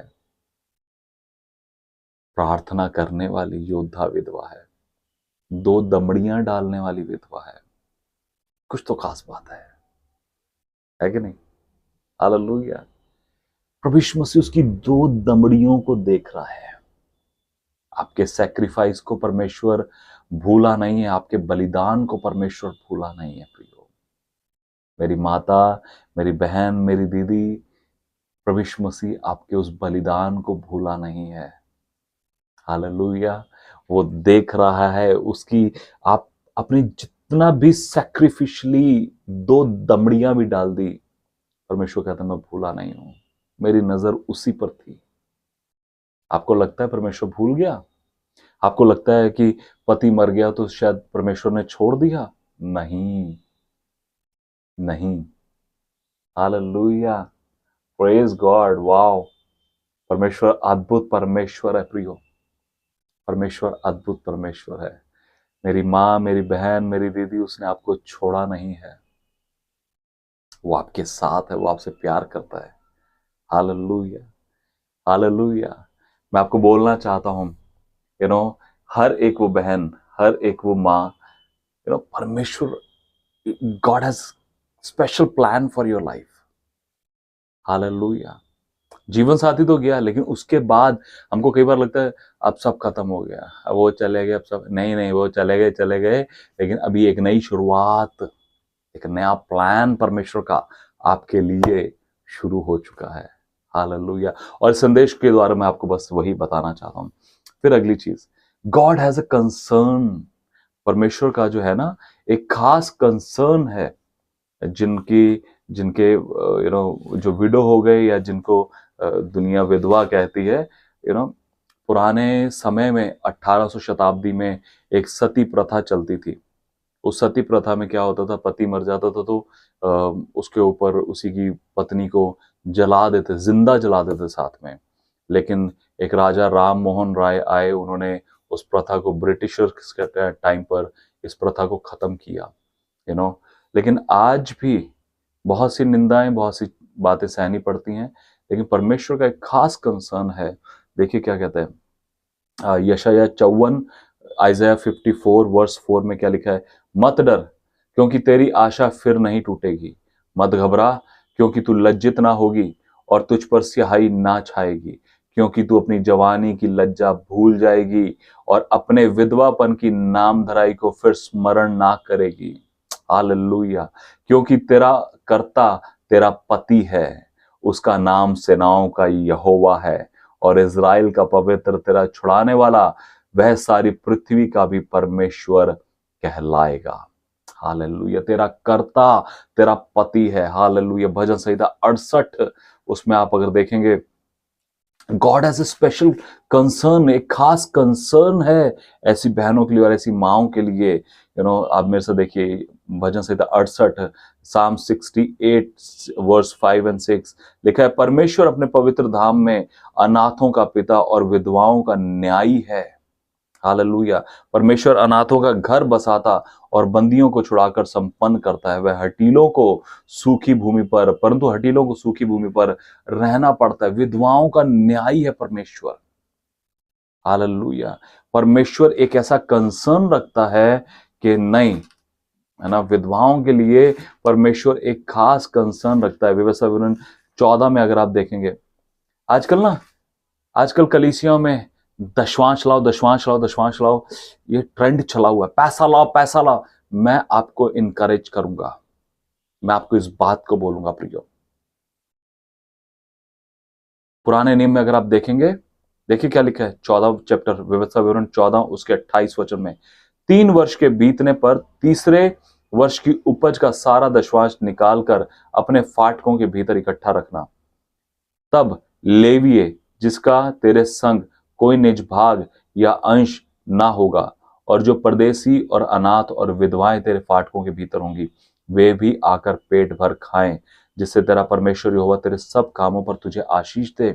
[SPEAKER 1] प्रार्थना करने वाली योद्धा विधवा है, 2 दमड़ियां डालने वाली विधवा है। कुछ तो खास बात है कि नहीं? हालेलुया। प्रभु यीशु मसीह उसकी 2 दमड़ियों को देख रहा है। आपके सैक्रिफाइस को परमेश्वर भूला नहीं है, आपके बलिदान को परमेश्वर भूला नहीं है प्रियो। मेरी माता, मेरी बहन, मेरी दीदी, प्रभु यीशु मसीह आपके उस बलिदान को भूला नहीं है। हालेलुया। वो देख रहा है उसकी, आप अपनी जितना भी सैक्रिफिशली 2 दमड़ियां भी डाल दी, परमेश्वर कहता मैं भूला नहीं हूं, मेरी नजर उसी पर थी। आपको लगता है परमेश्वर भूल गया? आपको लगता है कि पति मर गया तो शायद परमेश्वर ने छोड़ दिया? नहीं, नहीं। Hallelujah, praise God, wow. परमेश्वर अद्भुत परमेश्वर है प्रियो, परमेश्वर अद्भुत परमेश्वर है। मेरी माँ, मेरी बहन, मेरी दीदी, उसने आपको छोड़ा नहीं है, वो आपके साथ है, वो आपसे प्यार करता है। Hallelujah, hallelujah. मैं आपको बोलना चाहता हूं, हर एक वो बहन, हर एक वो माँ, परमेश्वर, God has special plan for your life. Hallelujah. जीवन साथी तो गया, लेकिन उसके बाद हमको कई बार लगता है अब सब खत्म हो गया, अब वो चले गए, अब सब नहीं नहीं, वो चले गए चले गए, लेकिन अभी एक नई शुरुआत, एक नया प्लान परमेश्वर का आपके लिए शुरू हो चुका है। हालेलुया। और संदेश के द्वारा मैं आपको बस वही बताना चाहता हूं। फिर अगली चीज, गॉड हैज अ कंसर्न। परमेश्वर का जो है ना, एक खास कंसर्न है जिनकी जिनके जो विडो हो गए, या जिनको दुनिया विधवा कहती है। पुराने समय में 1800 शताब्दी में एक सती प्रथा चलती थी। उस सती प्रथा में क्या होता था, पति मर जाता था तो उसके ऊपर उसी की पत्नी को जला देते, जिंदा जला देते साथ में। लेकिन एक राजा राम मोहन राय आए, उन्होंने उस प्रथा को, ब्रिटिशर्स के टाइम पर इस प्रथा को खत्म किया। लेकिन आज भी बहुत सी निंदाएं, बहुत सी बातें सहनी पड़ती हैं, लेकिन परमेश्वर का एक खास कंसर्न है। देखिए क्या कहता है, यशायाह 54, आइज़ाया 54 वर्स 4 में क्या लिखा है, मत डर क्योंकि तेरी आशा फिर नहीं टूटेगी, मत घबरा क्योंकि तू लज्जित ना होगी और तुझ पर स्याही ना छाएगी, क्योंकि तू अपनी जवानी की लज्जा भूल जाएगी और अपने विधवापन की नामधराई को फिर स्मरण ना करेगी। हालेलुया। क्योंकि तेरा कर्ता तेरा पति है, उसका नाम सेनाओं का यहोवा है, और इज़राइल का पवित्र तेरा छुड़ाने वाला, वह सारी पृथ्वी का भी परमेश्वर कहलाएगा। हालेलुया। तेरा कर्ता तेरा पति है। हालेलुया। भजन संहिता 68 उसमें आप अगर देखेंगे, God has a special concern, एक खास कंसर्न है ऐसी बहनों के लिए और ऐसी माओं के लिए। आप मेरे से देखिए भजन संहिता 68 साम 68 वर्स 5 एंड 6 लिखा है, परमेश्वर अपने पवित्र धाम में अनाथों का पिता और विधवाओं का न्यायी है। हालेलुया। परमेश्वर अनाथों का घर बसाता और बंदियों को छुड़ाकर संपन्न करता है। वह हठीलों को सूखी भूमि पर, परंतु हठीलों को सूखी भूमि पर रहना पड़ता है। विधवाओं का न्यायी है परमेश्वर। हालेलुया। परमेश्वर एक ऐसा कंसर्न रखता है कि नहीं, है ना, विधवाओं के लिए परमेश्वर एक खास कंसर्न रखता है। व्यवस्था विवरण 14 में अगर आप देखेंगे, आजकल कलीसियाओं में दशवांश लाओ, दशवांश लाओ, दशवांश लाओ, ये ट्रेंड चला हुआ है, पैसा लाओ, पैसा लाओ। मैं आपको इनकरेज करूंगा, मैं आपको इस बात को बोलूंगा प्रियो, पुराने नियम में अगर आप देखेंगे, देखिए क्या लिखा है 14 चैप्टर व्यवस्था विवरण 14 उसके 28 वचन में, 3 वर्ष के बीतने पर तीसरे वर्ष की उपज का सारा दशवांश निकालकर अपने फाटकों के भीतर इकट्ठा रखना। तब लेविये जिसका तेरे संग कोई निज भाग या अंश ना होगा, और जो परदेसी और अनाथ और विधवाएं तेरे फाटकों के भीतर होंगी, वे भी आकर पेट भर खाएं, जिससे तेरा परमेश्वर यहोवा तेरे सब कामों पर तुझे आशीष दे।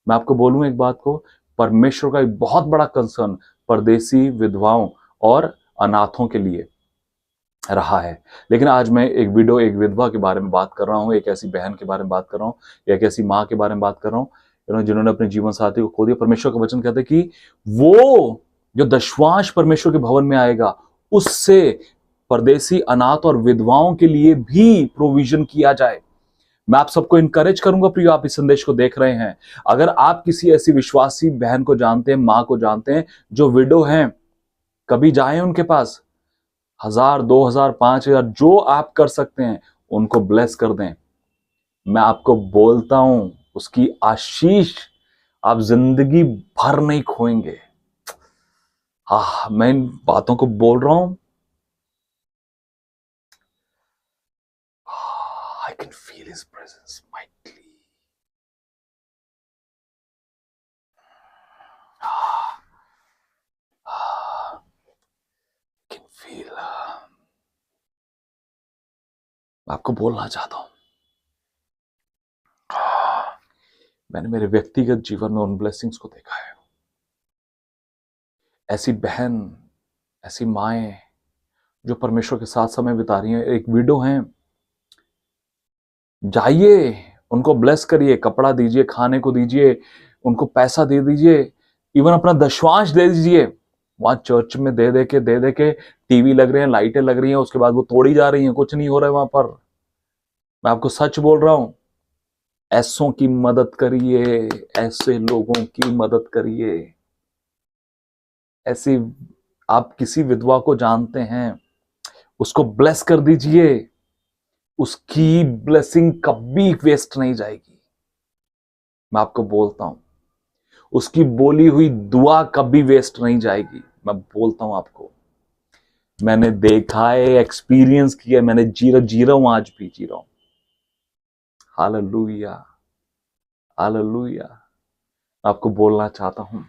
[SPEAKER 1] मैं आपको बोलूं एक बात को, परमेश्वर का एक बहुत बड़ा कंसर्न परदेसी, विधवाओं और अनाथों के लिए रहा है। लेकिन आज मैं एक विधवा के बारे में बात कर रहा हूं, एक ऐसी बहन के बारे में बात कर रहा हूं, एक ऐसी मां के बारे में बात कर रहा हूं जिन्होंने अपने जीवन साथी को खो दिया। परमेश्वर का वचन कहता है कि वो जो दशवांश परमेश्वर के भवन में आएगा, उससे परदेसी, अनाथ और विधवाओं के लिए भी प्रोविजन किया जाए। मैं आप सबको इनकरेज करूंगा प्रियो, आप इस संदेश को देख रहे हैं, अगर आप किसी ऐसी विश्वासी बहन को जानते हैं, मां को जानते हैं जो विडो हैं, कभी जाएं उनके पास, 1000, 2000, 5000 जो आप कर सकते हैं उनको ब्लेस कर दें। मैं आपको बोलता हूं, उसकी आशीष आप जिंदगी भर नहीं खोएंगे। मैं इन बातों को बोल रहा हूं, I can feel his presence mightily. Can feel, आपको बोलना चाहता हूं, मैंने मेरे व्यक्तिगत जीवन में उन ब्लेसिंग्स को देखा है। ऐसी बहन, ऐसी माएं जो परमेश्वर के साथ समय बिता रही हैं, एक विडो हैं, जाइए उनको ब्लेस करिए, कपड़ा दीजिए, खाने को दीजिए, उनको पैसा दे दीजिए, इवन अपना दशवांश दे दीजिए। वहां चर्च में दे दे के टीवी लग रहे हैं, लाइटें लग रही हैं, उसके बाद वो तोड़ी जा रही हैं, कुछ नहीं हो रहा है वहां पर। मैं आपको सच बोल रहा हूं, ऐसों की मदद करिए, ऐसे लोगों की मदद करिए। ऐसी, आप किसी विधवा को जानते हैं, उसको ब्लेस कर दीजिए, उसकी ब्लेसिंग कभी वेस्ट नहीं जाएगी। मैं आपको बोलता हूं, उसकी बोली हुई दुआ कभी वेस्ट नहीं जाएगी। मैं बोलता हूं आपको, मैंने देखा है, एक्सपीरियंस किया, मैंने जी रहा हूं, आज भी जी रहा हूं। Hallelujah, hallelujah. आपको बोलना चाहता हूं,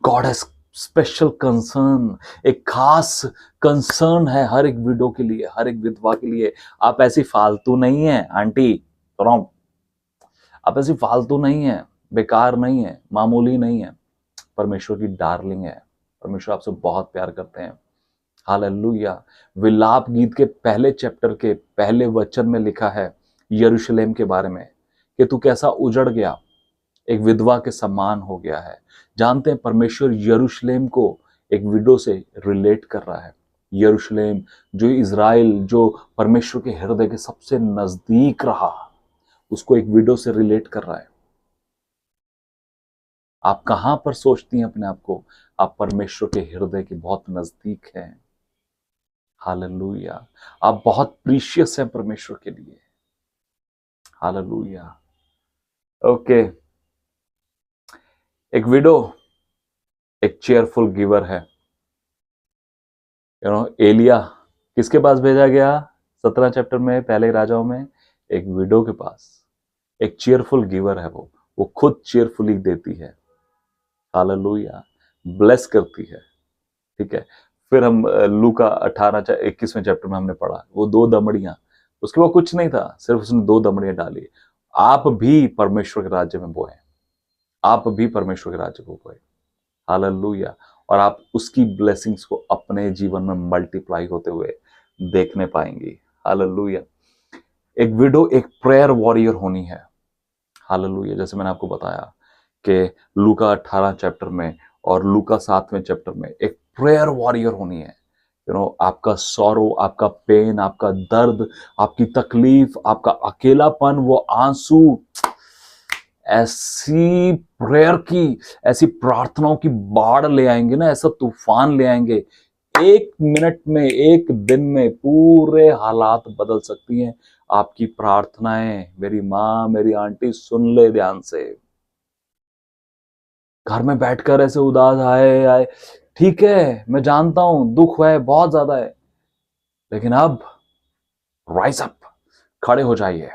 [SPEAKER 1] गॉड हैज स्पेशल कंसर्न, एक खास कंसर्न है हर एक विडो के लिए, हर एक विधवा के लिए। आप ऐसी फालतू नहीं है आंटी, आप ऐसी फालतू नहीं है, बेकार नहीं है, मामूली नहीं है, परमेश्वर की डार्लिंग है। परमेश्वर आपसे बहुत प्यार करते हैं। हालेलुया। विलाप गीत के पहले चैप्टर के पहले वचन में लिखा है यरूशलेम के बारे में कि तू कैसा उजड़ गया, एक विधवा के समान हो गया है। जानते हैं परमेश्वर यरूशलेम को एक विडो से रिलेट कर रहा है। यरूशलेम जो इज़राइल, जो परमेश्वर के हृदय के सबसे नजदीक रहा, उसको एक विडो से रिलेट कर रहा है। आप कहां पर सोचती हैं अपने आप को? आप परमेश्वर के हृदय के बहुत नजदीक हैं। हालेलुया। आप बहुत प्रीशियस हैं परमेश्वर के लिए। हालेलुया। ओके, एक विडो एक चेयरफुल गिवर है। एलिया किसके पास भेजा गया 17 चैप्टर में, पहले राजाओं में? एक विडो के पास। एक चीयरफुल गिवर है वो खुद चीयरफुली देती है, हालेलुया, ब्लेस करती है। ठीक है। फिर हम लूका 21वें चैप्टर में हमने पढ़ा, वो 2 दमड़ियां, उसके बाद कुछ नहीं था, सिर्फ उसने 2 दमड़ियां डाली। आप भी परमेश्वर के राज्य में बोए, आप भी परमेश्वर के राज्य को बोए, हालेलुया, और आप उसकी ब्लेसिंग्स को अपने जीवन में मल्टीप्लाई होते हुए देखने पाएंगे, हालेलुया। एक विडो एक प्रेयर वॉरियर होनी है, हालेलुया। जैसे मैंने आपको बताया कि लूका 18 चैप्टर में और लूका 7वें चैप्टर में एक प्रेयर वॉरियर होनी है। आपका सॉरो, आपका पेन, आपका दर्द, आपकी तकलीफ, आपका अकेलापन, वो आंसू, ऐसी प्रेयर की, ऐसी प्रार्थनाओं की बाढ़ ले आएंगे ना, ऐसा तूफान ले आएंगे, 1 मिनट में, 1 दिन में पूरे हालात बदल सकती हैं आपकी प्रार्थनाएं। मेरी माँ, मेरी आंटी, सुन ले ध्यान से। घर में बैठकर ऐसे उदास आए आए, ठीक है, मैं जानता हूं दुख है, बहुत ज्यादा है, लेकिन अब राइज अप, खड़े हो जाइए,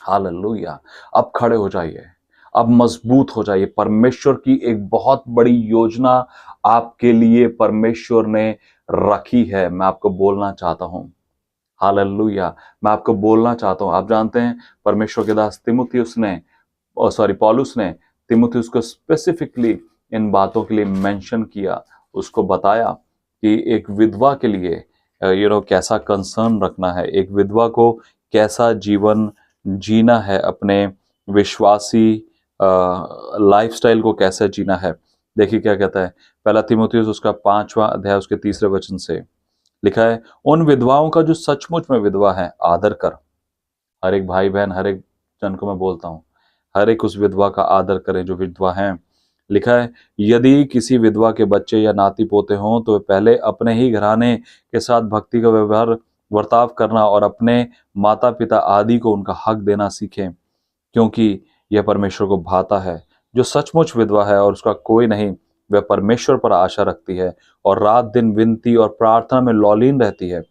[SPEAKER 1] हालेलुया। अब खड़े हो जाइए, अब मजबूत हो जाइए। परमेश्वर की एक बहुत बड़ी योजना आपके लिए परमेश्वर ने रखी है, मैं आपको बोलना चाहता हूं, हालेलुया। मैं आपको बोलना चाहता हूं, आप जानते हैं परमेश्वर के दास पौलुस ने तिमुथियुस को स्पेसिफिकली इन बातों के लिए मेंशन किया, उसको बताया कि एक विधवा के लिए कैसा कंसर्न रखना है, एक विधवा को कैसा जीवन जीना है, अपने विश्वासी लाइफस्टाइल को कैसे जीना है। देखिए क्या कहता है, पहला तिमुथियुस उसका 5वां अध्याय उसके 3रे वचन से लिखा है, उन विधवाओं का जो सचमुच में विधवा है आदर कर। हर एक भाई बहन, हर एक जन को मैं बोलता हूं, हर एक उस विधवा का आदर करें जो विधवा हैं। लिखा है, यदि किसी विधवा के बच्चे या नाती पोते हों तो वे पहले अपने ही घराने के साथ भक्ति का बर्ताव करना और अपने माता पिता आदि को उनका हक देना सीखें, क्योंकि यह परमेश्वर को भाता है। जो सचमुच विधवा है और उसका कोई नहीं, वह परमेश्वर पर आशा रखती है और रात दिन विनती और प्रार्थना में लौलीन रहती है।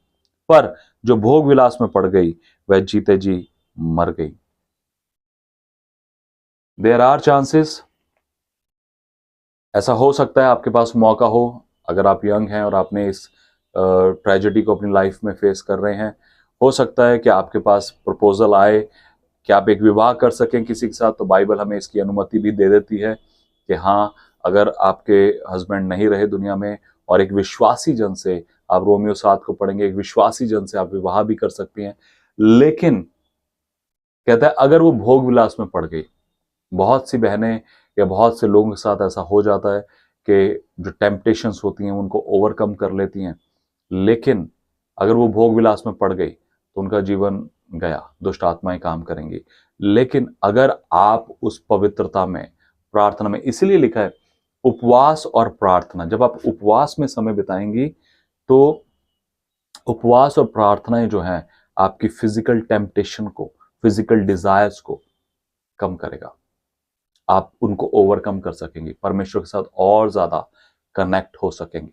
[SPEAKER 1] पर जो भोग विलास में पड़ गई वह जीते जी मर गई। देयर आर चांसेस, ऐसा हो सकता है आपके पास मौका हो, अगर आप यंग हैं और आपने इस ट्रेजेडी को अपनी लाइफ में फेस कर रहे हैं, हो सकता है कि आपके पास प्रपोजल आए कि आप एक विवाह कर सकें किसी के साथ। तो बाइबल हमें इसकी अनुमति भी दे देती है कि हाँ, अगर आपके हस्बैंड नहीं रहे दुनिया में और एक विश्वासी जन से, आप रोमियो 7 को पढ़ेंगे, एक विश्वासी जन से आप विवाह भी कर सकती हैं। लेकिन कहता है अगर वो भोग विलास में पड़ गई, बहुत सी बहनें या बहुत से लोगों के साथ ऐसा हो जाता है कि जो टेम्पटेशंस होती हैं उनको ओवरकम कर लेती हैं, लेकिन अगर वो भोग विलास में पड़ गई तो उनका जीवन गया, दुष्ट आत्माएं काम करेंगी। लेकिन अगर आप उस पवित्रता में, प्रार्थना में, इसीलिए लिखा है उपवास और प्रार्थना, जब आप उपवास में समय बिताएंगी तो उपवास और प्रार्थनाएं जो हैं आपकी फिजिकल टेम्पटेशन को, फिजिकल डिजायर्स को कम करेगा, आप उनको ओवरकम कर सकेंगे, परमेश्वर के साथ और ज्यादा कनेक्ट हो सकेंगे,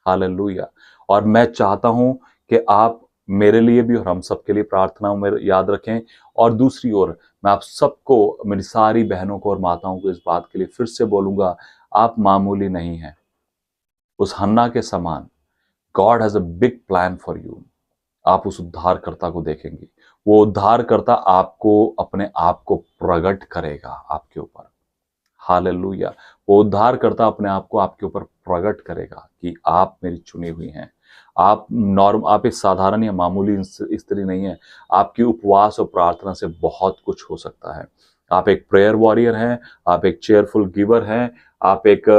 [SPEAKER 1] हालेलुया। और मैं चाहता हूं कि आप मेरे लिए भी और हम सबके लिए प्रार्थनाओं में याद रखें। और दूसरी ओर मैं आप सबको, मेरी सारी बहनों को और माताओं को इस बात के लिए फिर से बोलूंगा, आप मामूली नहीं हैं। उस हन्ना के समान God has a big plan for you. आप उस उद्धारकर्ता को देखेंगे, वो उद्धारकर्ता आपको, अपने आप को प्रकट करेगा आपके ऊपर, हालेलुया। वो उद्धारकर्ता अपने आप को आपके ऊपर प्रकट करेगा कि आप मेरी चुनी हुई हैं। आप एक साधारण या मामूली स्त्री नहीं है। आपकी उपवास और प्रार्थना से बहुत कुछ हो सकता है। आप एक प्रेयर वॉरियर हैं, आप एक चेयरफुल गिवर हैं, आप एक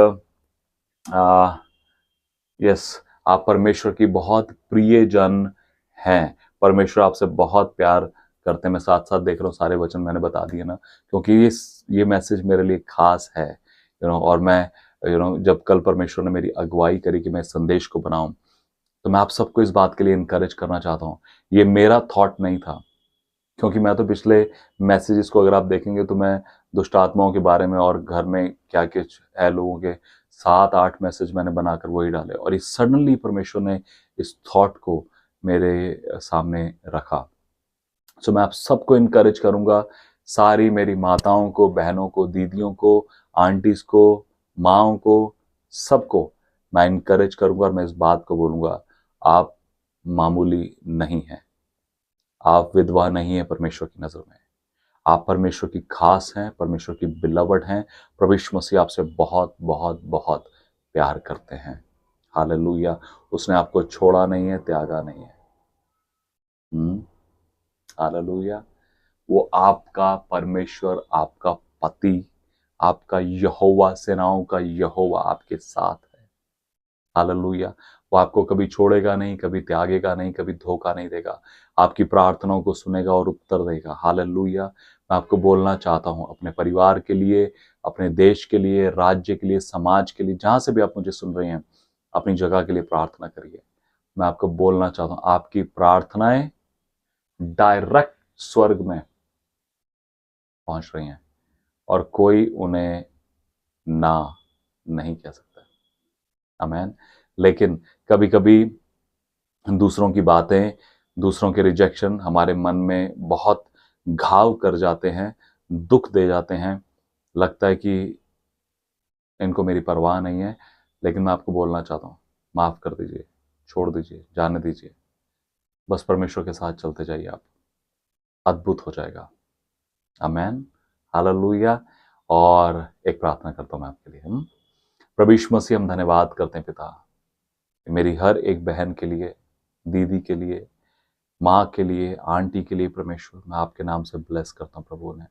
[SPEAKER 1] आप परमेश्वर की बहुत प्रिय जन हैं। परमेश्वर आपसे बहुत प्यार करते हैं। मैं साथ साथ देख रहा हूँ, सारे वचन मैंने बता दिए ना, क्योंकि ये मैसेज मेरे लिए खास है, और मैं जब कल परमेश्वर ने मेरी अगुवाई करी कि मैं इस संदेश को बनाऊं, तो मैं आप सबको इस बात के लिए इनकरेज करना चाहता हूँ। ये मेरा थॉट नहीं था, क्योंकि मैं तो पिछले मैसेजेस को अगर आप देखेंगे तो मैं दुष्ट आत्माओं के बारे में और घर में क्या कुछ है लोगों के 7-8 मैसेज मैंने बनाकर वही डाले, और इस सडनली परमेश्वर ने इस थॉट को मेरे सामने रखा। सो मैं आप सबको इनकरेज करूंगा, सारी मेरी माताओं को, बहनों को, दीदियों को, आंटीज को, माओं को, सबको मैं इनकरेज करूंगा और मैं इस बात को बोलूंगा, आप मामूली नहीं हैं, आप विधवा नहीं है परमेश्वर की नजर में, आप परमेश्वर की खास हैं, परमेश्वर की बिलवड हैं। प्रभु यीशु मसीह आपसे बहुत बहुत बहुत प्यार करते हैं। हालेलुया। उसने आपको छोड़ा नहीं है, त्यागा नहीं है। हालेलुया। वो आपका परमेश्वर, आपका पति, आपका यहोवा, सेनाओं का यहोवा आपके साथ है। हालेलुया। वो आपको कभी छोड़ेगा नहीं, कभी त्यागेगा नहीं, कभी धोखा नहीं देगा, आपकी प्रार्थनाओं को सुनेगा और उत्तर देगा। हालेलुया। मैं आपको बोलना चाहता हूं, अपने परिवार के लिए, अपने देश के लिए, राज्य के लिए, समाज के लिए, जहां से भी आप मुझे सुन रहे हैं, अपनी जगह के लिए प्रार्थना करिए। मैं आपको बोलना चाहता हूं, आपकी प्रार्थनाएं डायरेक्ट स्वर्ग में पहुंच रही हैं और कोई उन्हें ना नहीं कह सकता। आमीन। लेकिन कभी कभी दूसरों की बातें, दूसरों के रिजेक्शन हमारे मन में बहुत घाव कर जाते हैं, दुख दे जाते हैं, लगता है कि इनको मेरी परवाह नहीं है। लेकिन मैं आपको बोलना चाहता हूँ, माफ कर दीजिए, छोड़ दीजिए, जाने दीजिए, बस परमेश्वर के साथ चलते जाइए, आप अद्भुत हो जाएगा। आमीन। हालेलुया। और एक प्रार्थना करता हूं मैं आपके लिए। प्रभु यीशु मसीह, हम धन्यवाद करते हैं पिता, मेरी हर एक बहन के लिए, दीदी के लिए, माँ के लिए, आंटी के लिए, परमेश्वर मैं आपके नाम से ब्लेस करता हूँ। प्रभु ने,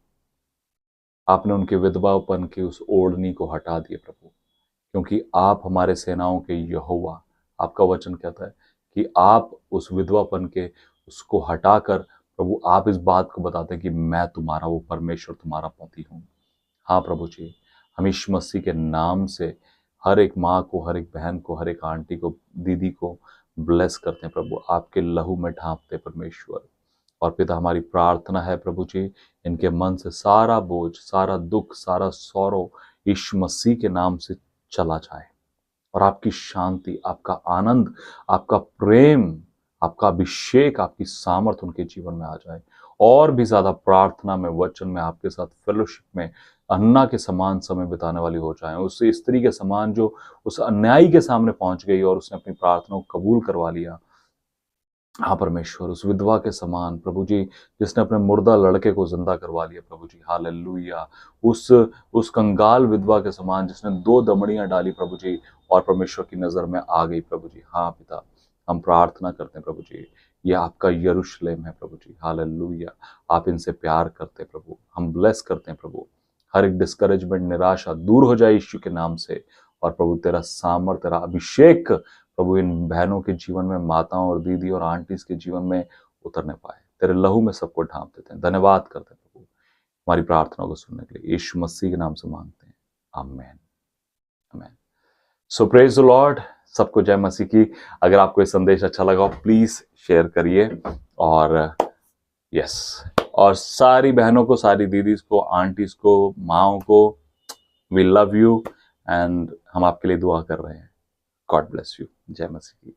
[SPEAKER 1] आपने उनके विधवापन की उस ओढ़नी को हटा दिए प्रभु, क्योंकि आप हमारे सेनाओं के यहोवा, आपका वचन कहता है कि आप उस विधवापन के उसको हटाकर प्रभु आप इस बात को बताते हैं कि मैं तुम्हारा, वो परमेश्वर तुम्हारा पति हूँ। हाँ प्रभु जी, हम यीशु मसीह के नाम से हर एक माँ को, हर एक बहन को, हर एक आंटी को, दीदी को ब्लेस करते हैं प्रभु, आपके लहू में ढांपते परमेश्वर। और पिता, हमारी प्रार्थना है प्रभु जी, इनके मन से सारा बोझ, सारा दुख, सारा सौरव यीशु मसीह के नाम से चला जाए, और आपकी शांति, आपका आनंद, आपका प्रेम, आपका अभिषेक, आपकी सामर्थ उनके जीवन में आ जाए। और भी ज्यादा प्रार्थना में, वचन में, आपके साथ फेलोशिप में अन्ना के समान समय बिताने वाली हो जाए, उस स्त्री के समान जो उस अन्यायी के सामने पहुंच गई और उसने अपनी प्रार्थना को कबूल करवा लिया। हाँ परमेश्वर, उस विधवा के समान प्रभु जी, जिसने अपने मुर्दा लड़के को जिंदा करवा लिया प्रभु जी। हालेलुया। उस कंगाल विधवा के समान जिसने 2 दमड़ियां डाली प्रभु जी, और परमेश्वर की नजर में आ गई प्रभु जी। हाँ पिता, हम प्रार्थना करते हैं प्रभु जी, ये आपका यरूशलेम है प्रभु जी। हालेलुया। आप इनसे प्यार करते हैं प्रभु, हम ब्लेस करते हैं प्रभु, हर एक डिस्करेजमेंट, निराशा दूर हो जाए यीशु के नाम से। और प्रभु तेरा सामर्थ, तेरा अभिषेक प्रभु इन बहनों के जीवन में, माताओं और दीदी और आंटीज के जीवन में उतरने पाए। तेरे लहू में सबको ढांप देते हैं। धन्यवाद करते हैं प्रभु, हमारी प्रार्थना को सुनने के लिए यीशु मसीह के नाम से मांगते हैं। आमीन। आमीन। सो प्रेज द लॉर्ड। सबको जय मसीह की। अगर आपको ये संदेश अच्छा लगा हो, प्लीज शेयर करिए। और यस, और सारी बहनों को, सारी दीदीज को, आंटीज को, माओं को, वी लव यू एंड हम आपके लिए दुआ कर रहे हैं। God bless you. जय मसीह की।